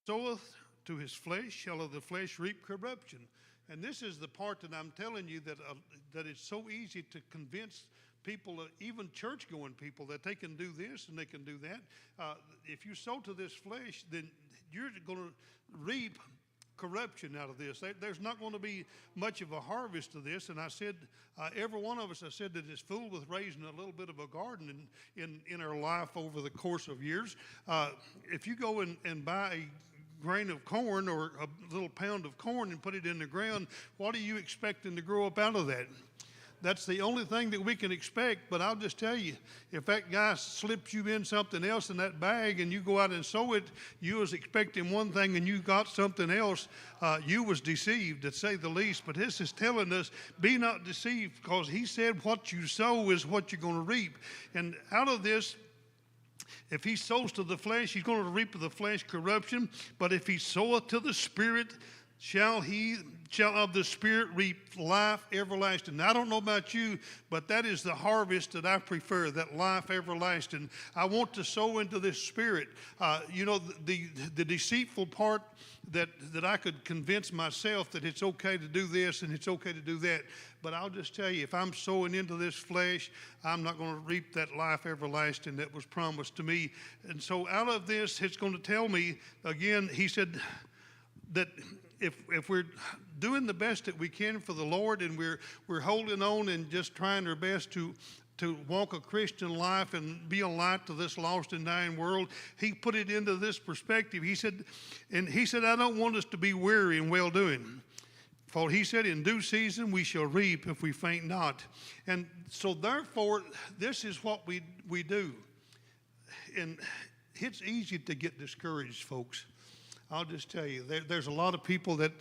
soweth to his flesh shall of the flesh reap corruption. And this is the part that I'm telling you that it's so easy to convince people, even church-going people, that they can do this and they can do that. If you sow to this flesh, then you're going to reap corruption out of this. There's not going to be much of a harvest of this. And I said, every one of us, I said that is full with raising a little bit of a garden in our life over the course of years. If you go and buy a grain of corn or a little pound of corn and put it in the ground, what are you expecting to grow up out of that? That's the only thing that we can expect. But I'll just tell you, if that guy slips you in something else in that bag and you go out and sow it, you was expecting one thing and you got something else, you was deceived, to say the least. But this is telling us, be not deceived, because he said what you sow is what you're going to reap. And out of this, if he sows to the flesh, he's going to reap of the flesh corruption. But if he soweth to the Spirit, shall of the Spirit reap life everlasting. Now, I don't know about you, but that is the harvest that I prefer, that life everlasting. I want to sow into this Spirit. The deceitful part that I could convince myself that it's okay to do this and it's okay to do that. But I'll just tell you, if I'm sowing into this flesh, I'm not going to reap that life everlasting that was promised to me. And so out of this, it's going to tell me, again, he said that if we're doing the best that we can for the Lord, and we're holding on and just trying our best to walk a Christian life and be a light to this lost and dying world, he put it into this perspective. He said, I don't want us to be weary in well-doing. For he said, in due season we shall reap if we faint not. And so therefore, this is what we do. And it's easy to get discouraged, folks. I'll just tell you, there's a lot of people that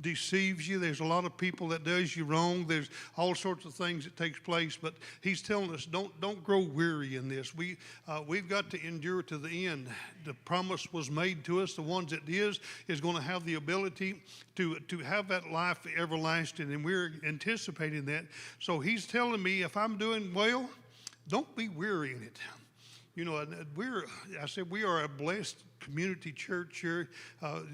deceives you. There's a lot of people that does you wrong. There's all sorts of things that takes place. But he's telling us, don't grow weary in this. We've got to endure to the end. The promise was made to us. The ones that is going to have the ability to have that life everlasting, and we're anticipating that. So he's telling me, if I'm doing well, don't be weary in it. You know, we are a blessed community church here.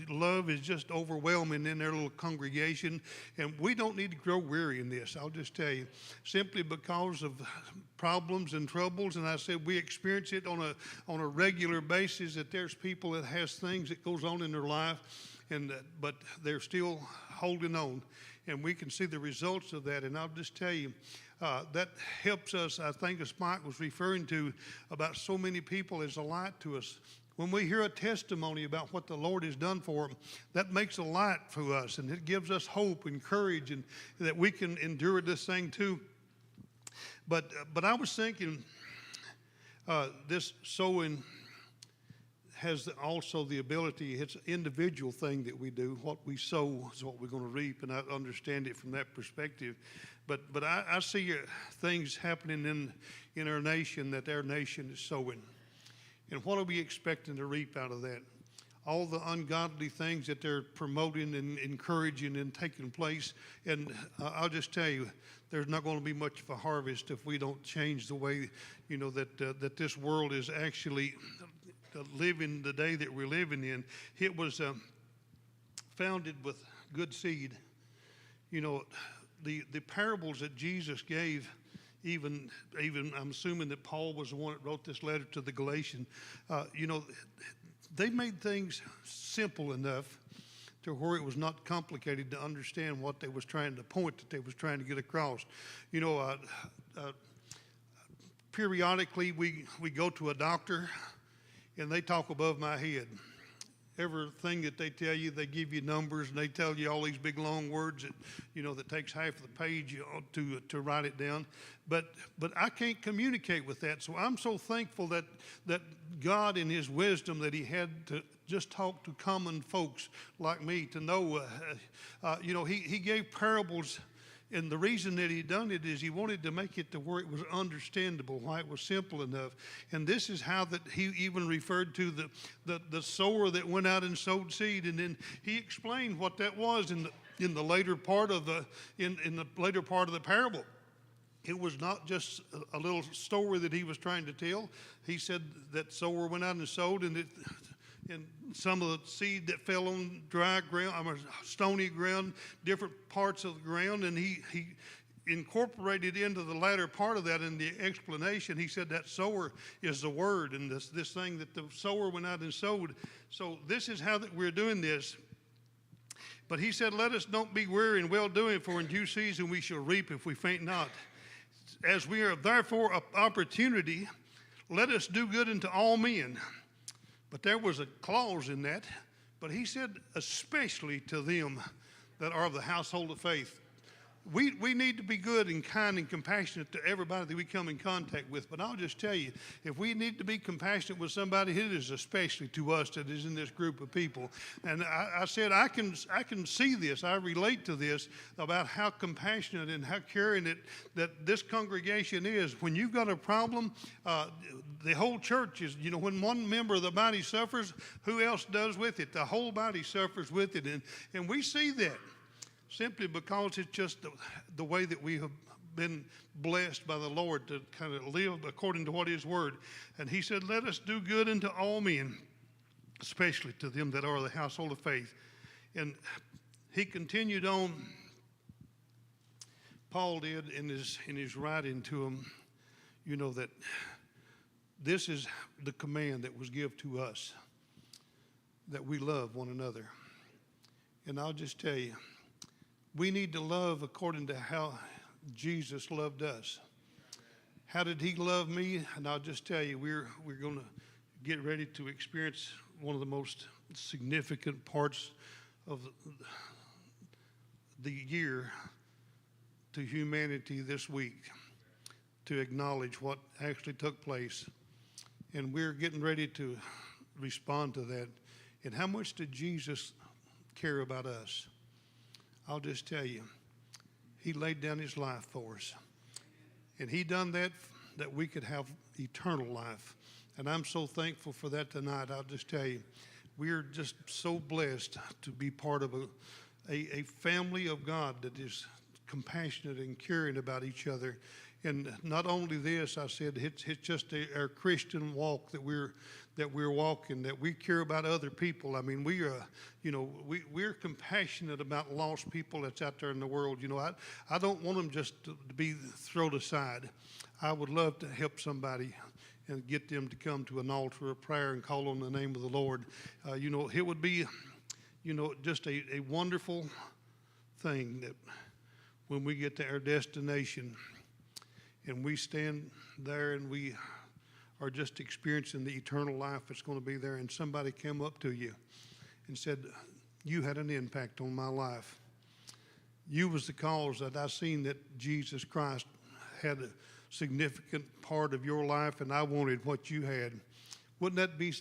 Love is just overwhelming in their little congregation, and we don't need to grow weary in this. I'll just tell you, simply because of problems and troubles. And I said we experience it on a regular basis. That there's people that has things that goes on in their life, but they're still holding on, and we can see the results of that. And I'll just tell you. That helps us, I think, as Mike was referring to, about so many people as a light to us. When we hear a testimony about what the Lord has done for them, that makes a light for us, and it gives us hope and courage, and that we can endure this thing too. But I was thinking, this sowing has also the ability, it's an individual thing that we do. What we sow is what we're going to reap, and I understand it from that perspective. But I see things happening in our nation, that our nation is sowing. And what are we expecting to reap out of that? All the ungodly things that they're promoting and encouraging and taking place. And I'll just tell you, there's not going to be much of a harvest if we don't change the way, that this world is actually living the day that we're living in. It was founded with good seed. The parables that Jesus gave, even I'm assuming that Paul was the one that wrote this letter to the Galatians, they made things simple enough to where it was not complicated to understand what they was trying to point, that they was trying to get across. Periodically we go to a doctor, and they talk above my head. Everything that they tell you, they give you numbers, and they tell you all these big long words that takes half of the page to write it down. But I can't communicate with that. So I'm so thankful that God, in His wisdom, that He had to just talk to common folks like me to know. He gave parables. And the reason that he done it is he wanted to make it to where it was understandable, why it was simple enough. And this is how that he even referred to the sower that went out and sowed seed. And then he explained what that was in the later part of the later part of the parable. It was not just a little story that he was trying to tell. He said that sower went out and sowed, and and some of the seed that fell on dry ground, stony ground, different parts of the ground, and he incorporated into the latter part of that in the explanation. He said that sower is the word, and this thing that the sower went out and sowed. So this is how that we're doing this. But he said, let us don't be weary in well-doing, for in due season we shall reap if we faint not. As we are therefore an opportunity, let us do good unto all men. But there was a clause in that. But he said, especially to them that are of the household of faith. We need to be good and kind and compassionate to everybody that we come in contact with. But I'll just tell you, if we need to be compassionate with somebody, it is especially to us that is in this group of people. And I said, I can see this. I relate to this about how compassionate and how caring that this congregation is. When you've got a problem, the whole church is, when one member of the body suffers, who else does with it? The whole body suffers with it. And we see that. Simply because it's just the way that we have been blessed by the Lord to kind of live according to what His Word. And He said, let us do good unto all men, especially to them that are the household of faith. And he continued on, Paul did in his writing to them, that this is the command that was given to us, that we love one another. And I'll just tell you, we need to love according to how Jesus loved us. How did He love me? And I'll just tell you, we're going to get ready to experience one of the most significant parts of the year to humanity this week, to acknowledge what actually took place. And we're getting ready to respond to that. And how much did Jesus care about us? I'll just tell you, He laid down His life for us. And He done that we could have eternal life. And I'm so thankful for that tonight. I'll just tell you, we're just so blessed to be part of a family of God that is compassionate and caring about each other. And not only this, I said, it's just our Christian walk that we're walking, that we care about other people. I mean, we're compassionate about lost people that's out there in the world. I don't want them just to be thrown aside. I would love to help somebody and get them to come to an altar of prayer and call on the name of the Lord. It would be, just a wonderful thing that when we get to our destination and we stand there and we are just experiencing the eternal life that's going to be there, and somebody came up to you and said, you had an impact on my life. You was the cause that I seen that Jesus Christ had a significant part of your life, and I wanted what you had. Wouldn't that be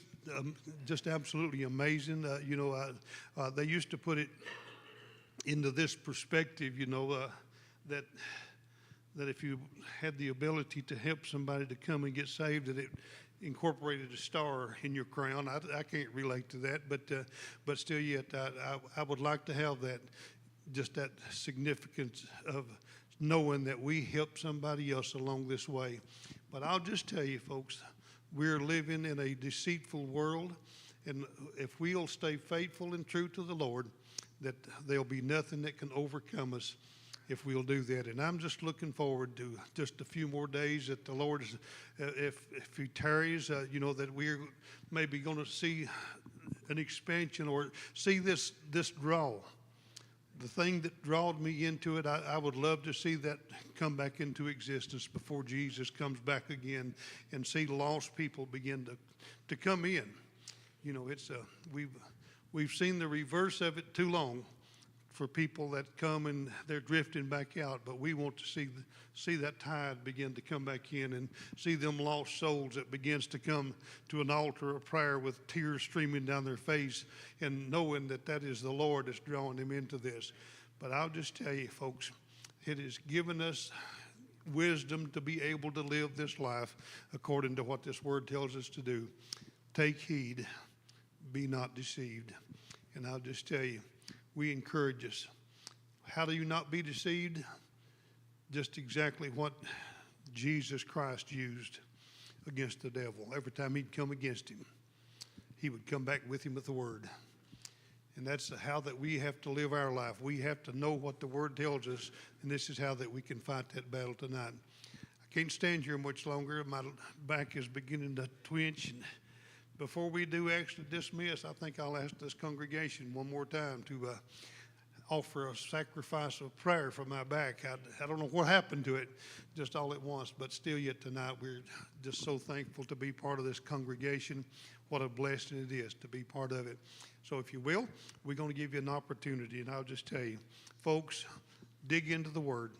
just absolutely amazing? They used to put it into this perspective, that if you had the ability to help somebody to come and get saved, that it incorporated a star in your crown. I can't relate to that, but still yet, I would like to have that, just that significance of knowing that we help somebody else along this way. But I'll just tell you, folks, we're living in a deceitful world, and if we'll stay faithful and true to the Lord, that there'll be nothing that can overcome us if we'll do that. And I'm just looking forward to just a few more days that the Lord is, if He tarries, that we're maybe going to see an expansion or see this draw. The thing that drawed me into it, I would love to see that come back into existence before Jesus comes back again, and see lost people begin to come in. We've seen the reverse of it too long, for people that come and they're drifting back out, but we want to see that tide begin to come back in, and see them lost souls that begins to come to an altar of prayer with tears streaming down their face, and knowing that is the Lord that's drawing them into this. But I'll just tell you, folks, it has given us wisdom to be able to live this life according to what this word tells us to do. Take heed, be not deceived. And I'll just tell you, we encourage us. How do you not be deceived? Just exactly what Jesus Christ used against the devil every time he'd come against him. he would come back with him with the word. And that's how that we have to live our life. We have to know what the word tells us, and this is how that we can fight that battle tonight. I can't stand here much longer. My back is beginning to twitch. And before we do actually dismiss, I think I'll ask this congregation one more time to offer a sacrifice of prayer for my back. I don't know what happened to it just all at once, but still yet tonight we're just so thankful to be part of this congregation. What a blessing it is to be part of it. So if you will, we're going to give you an opportunity, and I'll just tell you, folks, dig into the word.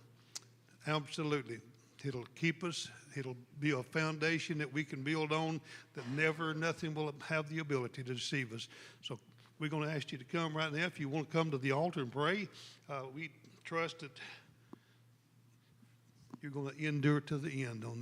Absolutely. It'll keep us. It'll be a foundation that we can build on, that nothing will have the ability to deceive us. So we're going to ask you to come right now. If you want to come to the altar and pray, we trust that you're going to endure to the end on this.